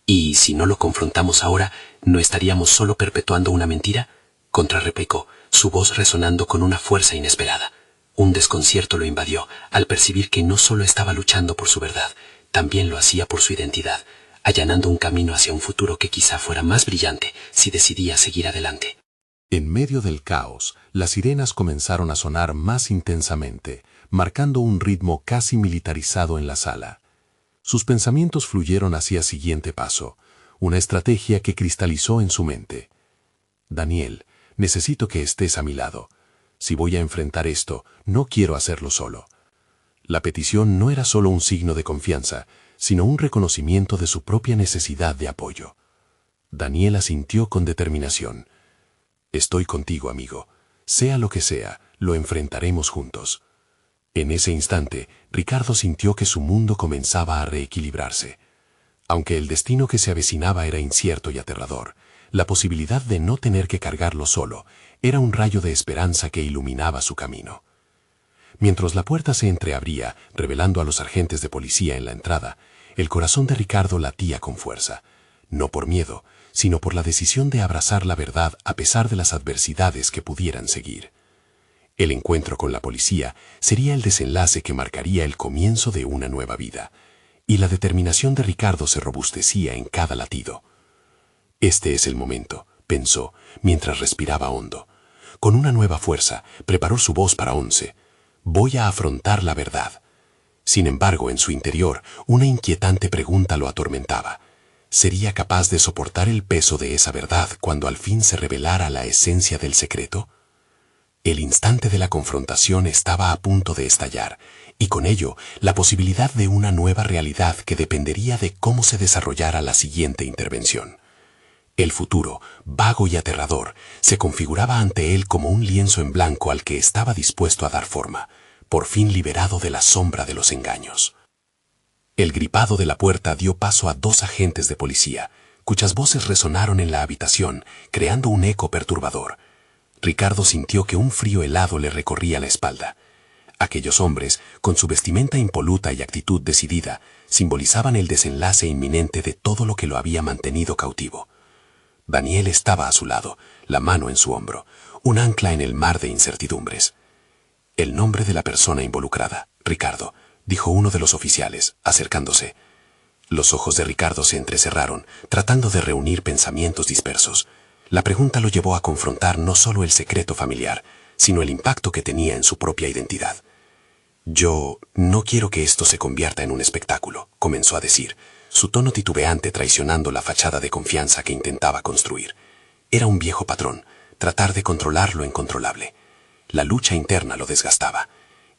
«¿Y si no lo confrontamos ahora, no estaríamos solo perpetuando una mentira?», contrarreplicó, su voz resonando con una fuerza inesperada. Un desconcierto lo invadió al percibir que no solo estaba luchando por su verdad, también lo hacía por su identidad, allanando un camino hacia un futuro que quizá fuera más brillante si decidía seguir adelante. En medio del caos, las sirenas comenzaron a sonar más intensamente, marcando un ritmo casi militarizado en la sala. Sus pensamientos fluyeron hacia el siguiente paso, una estrategia que cristalizó en su mente. Daniel, necesito que estés a mi lado. Si voy a enfrentar esto, no quiero hacerlo solo. La petición no era solo un signo de confianza, sino un reconocimiento de su propia necesidad de apoyo. Daniel asintió con determinación. Estoy contigo, amigo. Sea lo que sea, lo enfrentaremos juntos. En ese instante, Ricardo sintió que su mundo comenzaba a reequilibrarse. Aunque el destino que se avecinaba era incierto y aterrador, la posibilidad de no tener que cargarlo solo era un rayo de esperanza que iluminaba su camino. Mientras la puerta se entreabría, revelando a los agentes de policía en la entrada, el corazón de Ricardo latía con fuerza, no por miedo, sino por la decisión de abrazar la verdad a pesar de las adversidades que pudieran seguir. El encuentro con la policía sería el desenlace que marcaría el comienzo de una nueva vida, y la determinación de Ricardo se robustecía en cada latido. Este es el momento, pensó, mientras respiraba hondo. Con una nueva fuerza, preparó su voz para 11. Voy a afrontar la verdad. Sin embargo, en su interior, una inquietante pregunta lo atormentaba. ¿Sería capaz de soportar el peso de esa verdad cuando al fin se revelara la esencia del secreto? El instante de la confrontación estaba a punto de estallar, y con ello la posibilidad de una nueva realidad que dependería de cómo se desarrollara la siguiente intervención. El futuro, vago y aterrador, se configuraba ante él como un lienzo en blanco al que estaba dispuesto a dar forma, por fin liberado de la sombra de los engaños. El gripado de la puerta dio paso a 2 agentes de policía, cuyas voces resonaron en la habitación, creando un eco perturbador. Ricardo sintió que un frío helado le recorría la espalda. Aquellos hombres, con su vestimenta impoluta y actitud decidida, simbolizaban el desenlace inminente de todo lo que lo había mantenido cautivo. Daniel estaba a su lado, la mano en su hombro, un ancla en el mar de incertidumbres. El nombre de la persona involucrada, Ricardo, dijo uno de los oficiales, acercándose. Los ojos de Ricardo se entrecerraron, tratando de reunir pensamientos dispersos. La pregunta lo llevó a confrontar no solo el secreto familiar, sino el impacto que tenía en su propia identidad. «Yo no quiero que esto se convierta en un espectáculo», comenzó a decir, su tono titubeante traicionando la fachada de confianza que intentaba construir. Era un viejo patrón, tratar de controlar lo incontrolable. La lucha interna lo desgastaba.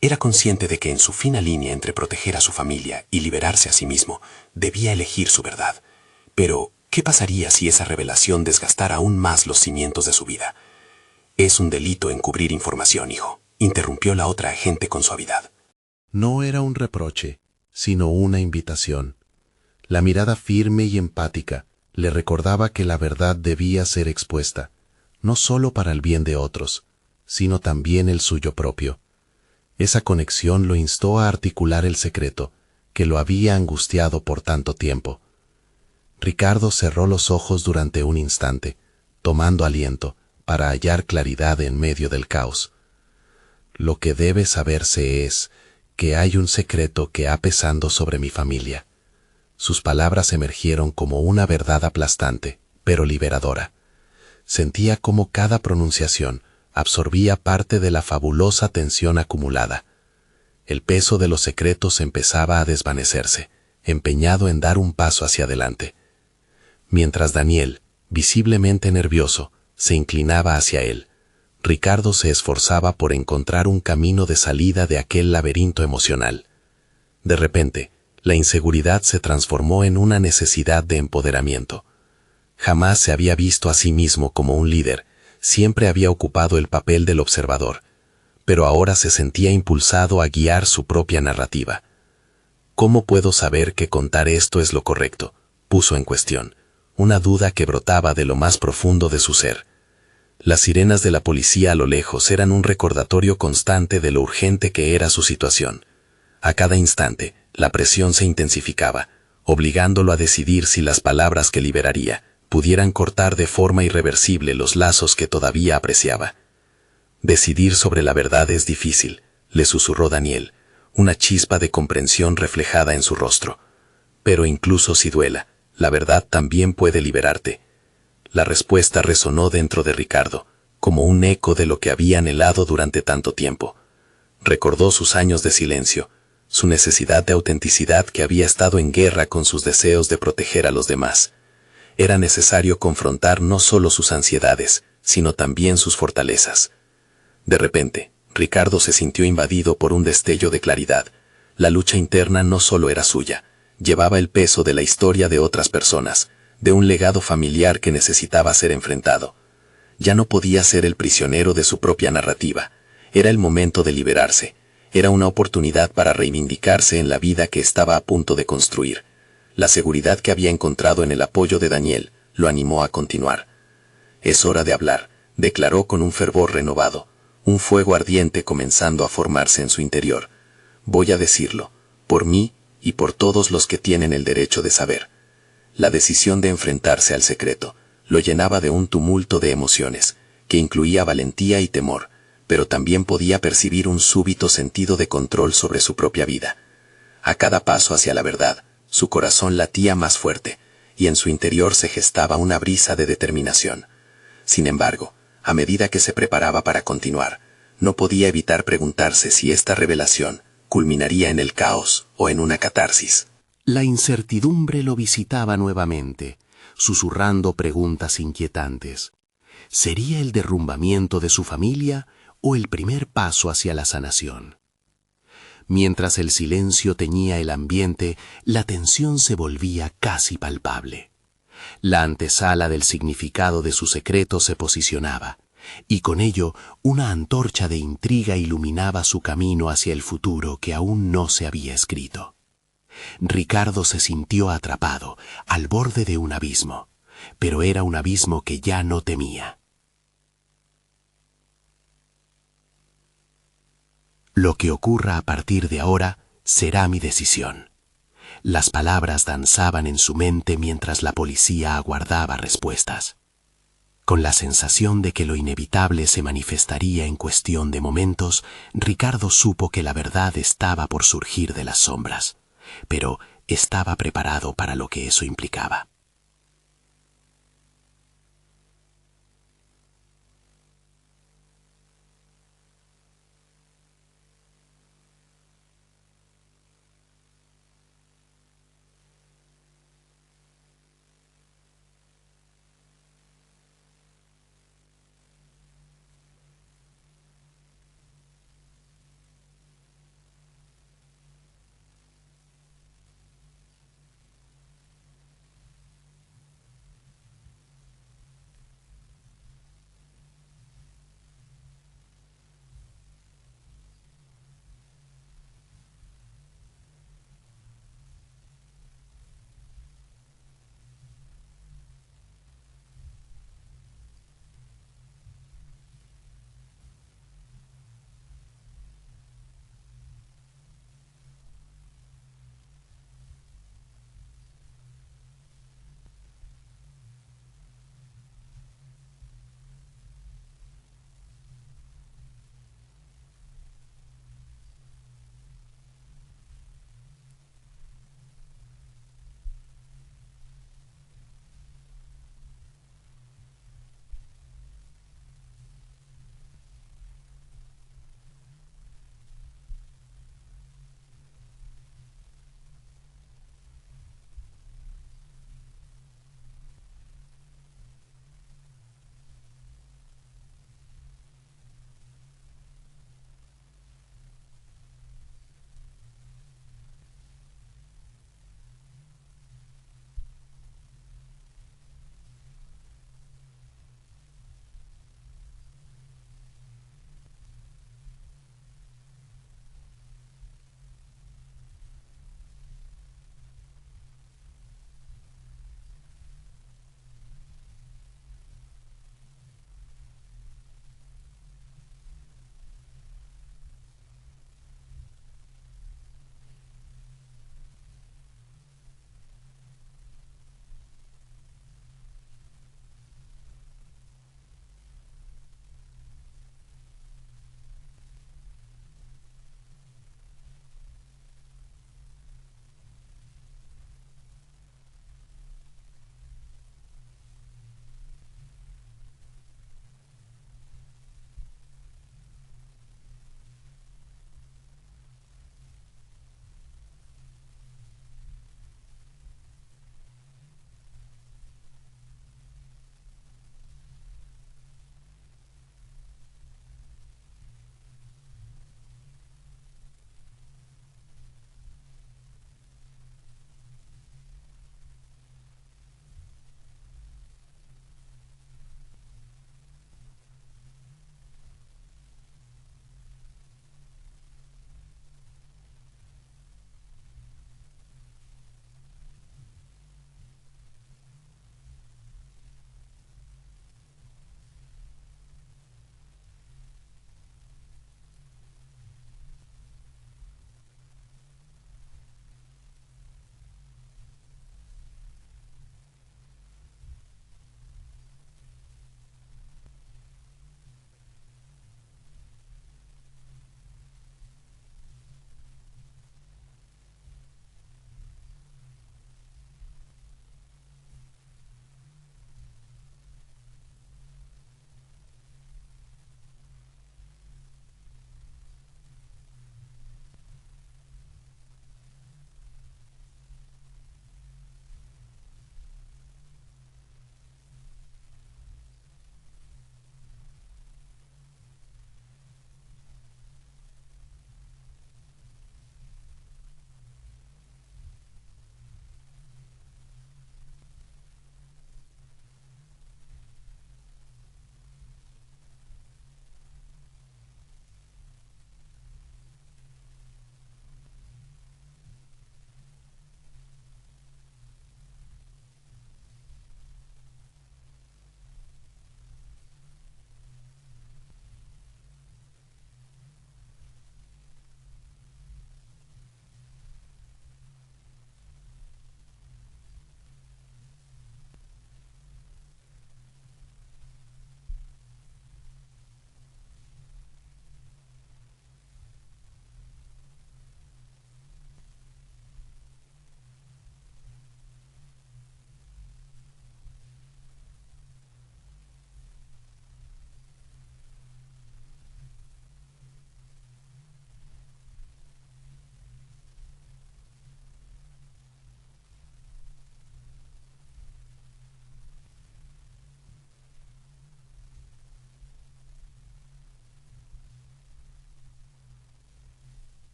Era consciente de que en su fina línea entre proteger a su familia y liberarse a sí mismo, debía elegir su verdad. Pero, ¿qué pasaría si esa revelación desgastara aún más los cimientos de su vida? «Es un delito encubrir información, hijo», interrumpió la otra agente con suavidad. No era un reproche, sino una invitación. La mirada firme y empática le recordaba que la verdad debía ser expuesta, no solo para el bien de otros, sino también el suyo propio. Esa conexión lo instó a articular el secreto que lo había angustiado por tanto tiempo. Ricardo cerró los ojos durante un instante, tomando aliento para hallar claridad en medio del caos. Lo que debe saberse es que hay un secreto que ha pesado sobre mi familia. Sus palabras emergieron como una verdad aplastante, pero liberadora. Sentía cómo cada pronunciación absorbía parte de la fabulosa tensión acumulada. El peso de los secretos empezaba a desvanecerse, empeñado en dar un paso hacia adelante. Mientras Daniel, visiblemente nervioso, se inclinaba hacia él, Ricardo se esforzaba por encontrar un camino de salida de aquel laberinto emocional. De repente, la inseguridad se transformó en una necesidad de empoderamiento. Jamás se había visto a sí mismo como un líder, siempre había ocupado el papel del observador, pero ahora se sentía impulsado a guiar su propia narrativa. ¿Cómo puedo saber que contar esto es lo correcto?, puso en cuestión, una duda que brotaba de lo más profundo de su ser. Las sirenas de la policía a lo lejos eran un recordatorio constante de lo urgente que era su situación. A cada instante, la presión se intensificaba, obligándolo a decidir si las palabras que liberaría pudieran cortar de forma irreversible los lazos que todavía apreciaba. Decidir sobre la verdad es difícil, le susurró Daniel, una chispa de comprensión reflejada en su rostro. Pero incluso si duela, la verdad también puede liberarte. La respuesta resonó dentro de Ricardo, como un eco de lo que había anhelado durante tanto tiempo. Recordó sus años de silencio, su necesidad de autenticidad que había estado en guerra con sus deseos de proteger a los demás. Era necesario confrontar no solo sus ansiedades, sino también sus fortalezas. De repente, Ricardo se sintió invadido por un destello de claridad. La lucha interna no solo era suya, llevaba el peso de la historia de otras personas, de un legado familiar que necesitaba ser enfrentado. Ya no podía ser el prisionero de su propia narrativa. Era el momento de liberarse. Era una oportunidad para reivindicarse en la vida que estaba a punto de construir. La seguridad que había encontrado en el apoyo de Daniel lo animó a continuar. «Es hora de hablar», declaró con un fervor renovado, un fuego ardiente comenzando a formarse en su interior. «Voy a decirlo, por mí y por todos los que tienen el derecho de saber». La decisión de enfrentarse al secreto lo llenaba de un tumulto de emociones, que incluía valentía y temor, pero también podía percibir un súbito sentido de control sobre su propia vida. A cada paso hacia la verdad, su corazón latía más fuerte, y en su interior se gestaba una brisa de determinación. Sin embargo, a medida que se preparaba para continuar, no podía evitar preguntarse si esta revelación culminaría en el caos o en una catarsis. La incertidumbre lo visitaba nuevamente, susurrando preguntas inquietantes. ¿Sería el derrumbamiento de su familia o el primer paso hacia la sanación? Mientras el silencio teñía el ambiente, la tensión se volvía casi palpable. La antesala del significado de su secreto se posicionaba, y con ello una antorcha de intriga iluminaba su camino hacia el futuro que aún no se había escrito. Ricardo se sintió atrapado, al borde de un abismo, pero era un abismo que ya no temía. Lo que ocurra a partir de ahora será mi decisión. Las palabras danzaban en su mente mientras la policía aguardaba respuestas. Con la sensación de que lo inevitable se manifestaría en cuestión de momentos, Ricardo supo que la verdad estaba por surgir de las sombras, pero estaba preparado para lo que eso implicaba.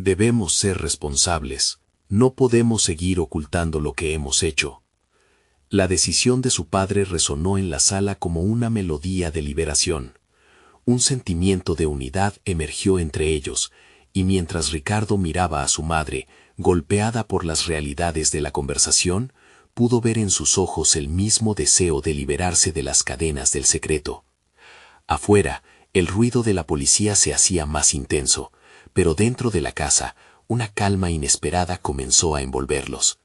Debemos ser responsables. No podemos seguir ocultando lo que hemos hecho. La decisión de su padre resonó en la sala como una melodía de liberación. Un sentimiento de unidad emergió entre ellos, y mientras Ricardo miraba a su madre, golpeada por las realidades de la conversación, pudo ver en sus ojos el mismo deseo de liberarse de las cadenas del secreto. Afuera, el ruido de la policía se hacía más intenso, pero dentro de la casa, una calma inesperada comenzó a envolverlos.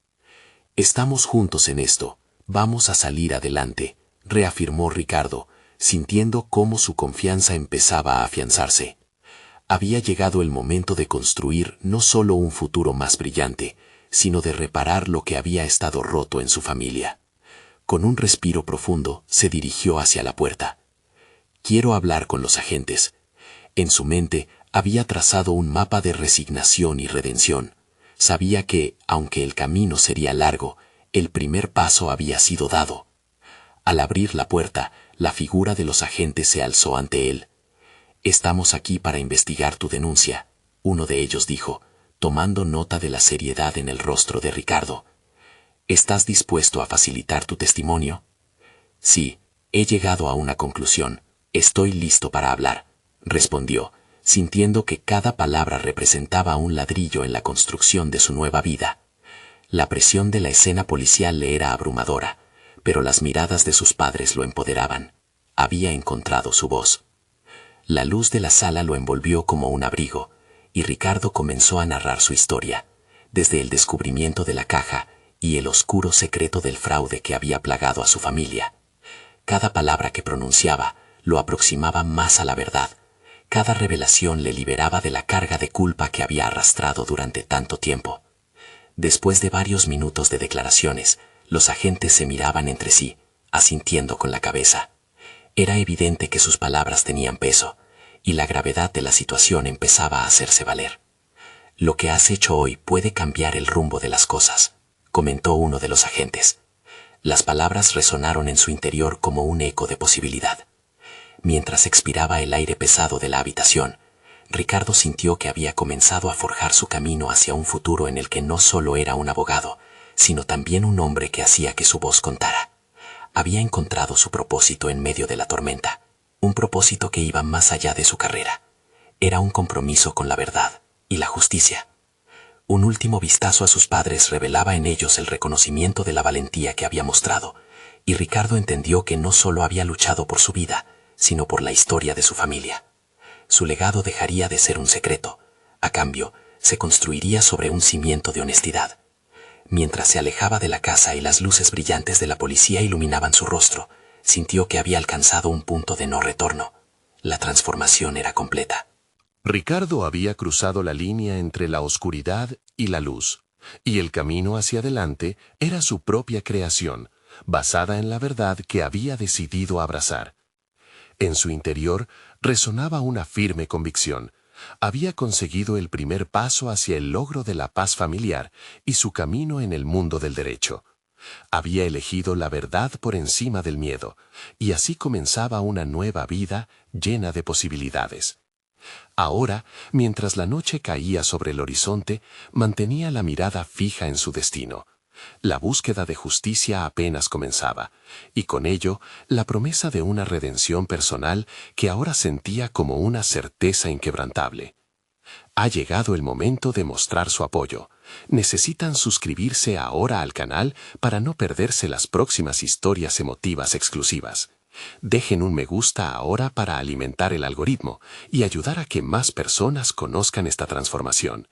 «Estamos juntos en esto, vamos a salir adelante», reafirmó Ricardo, sintiendo cómo su confianza empezaba a afianzarse. Había llegado el momento de construir no solo un futuro más brillante, sino de reparar lo que había estado roto en su familia. Con un respiro profundo, se dirigió hacia la puerta. «Quiero hablar con los agentes». En su mente había trazado un mapa de resignación y redención. Sabía que, aunque el camino sería largo, el primer paso había sido dado. Al abrir la puerta, la figura de los agentes se alzó ante él. «Estamos aquí para investigar tu denuncia», uno de ellos dijo, tomando nota de la seriedad en el rostro de Ricardo. «¿Estás dispuesto a facilitar tu testimonio?» «Sí, he llegado a una conclusión. Estoy listo para hablar», respondió, sintiendo que cada palabra representaba un ladrillo en la construcción de su nueva vida. La presión de la escena policial le era abrumadora, pero las miradas de sus padres lo empoderaban. Había encontrado su voz. La luz de la sala lo envolvió como un abrigo, y Ricardo comenzó a narrar su historia, desde el descubrimiento de la caja y el oscuro secreto del fraude que había plagado a su familia. Cada palabra que pronunciaba lo aproximaba más a la verdad. Cada revelación le liberaba de la carga de culpa que había arrastrado durante tanto tiempo. Después de varios minutos de declaraciones, los agentes se miraban entre sí, asintiendo con la cabeza. Era evidente que sus palabras tenían peso, y la gravedad de la situación empezaba a hacerse valer. «Lo que has hecho hoy puede cambiar el rumbo de las cosas», comentó uno de los agentes. Las palabras resonaron en su interior como un eco de posibilidad. Mientras expiraba el aire pesado de la habitación, Ricardo sintió que había comenzado a forjar su camino hacia un futuro en el que no solo era un abogado, sino también un hombre que hacía que su voz contara. Había encontrado su propósito en medio de la tormenta, un propósito que iba más allá de su carrera. Era un compromiso con la verdad y la justicia. Un último vistazo a sus padres revelaba en ellos el reconocimiento de la valentía que había mostrado, y Ricardo entendió que no solo había luchado por su vida, sino por la historia de su familia. Su legado dejaría de ser un secreto. A cambio, se construiría sobre un cimiento de honestidad. Mientras se alejaba de la casa y las luces brillantes de la policía iluminaban su rostro, sintió que había alcanzado un punto de no retorno. La transformación era completa. Ricardo había cruzado la línea entre la oscuridad y la luz, y el camino hacia adelante era su propia creación, basada en la verdad que había decidido abrazar. En su interior resonaba una firme convicción. Había conseguido el primer paso hacia el logro de la paz familiar y su camino en el mundo del derecho. Había elegido la verdad por encima del miedo, y así comenzaba una nueva vida llena de posibilidades. Ahora, mientras la noche caía sobre el horizonte, mantenía la mirada fija en su destino. La búsqueda de justicia apenas comenzaba, y con ello la promesa de una redención personal que ahora sentía como una certeza inquebrantable. Ha llegado el momento de mostrar su apoyo. Necesitan suscribirse ahora al canal para no perderse las próximas historias emotivas exclusivas. Dejen un me gusta ahora para alimentar el algoritmo y ayudar a que más personas conozcan esta transformación.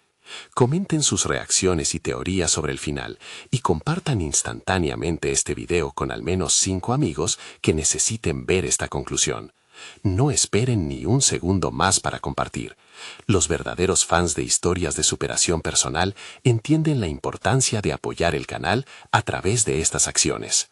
Comenten sus reacciones y teorías sobre el final y compartan instantáneamente este video con al menos 5 amigos que necesiten ver esta conclusión. No esperen ni un segundo más para compartir. Los verdaderos fans de historias de superación personal entienden la importancia de apoyar el canal a través de estas acciones.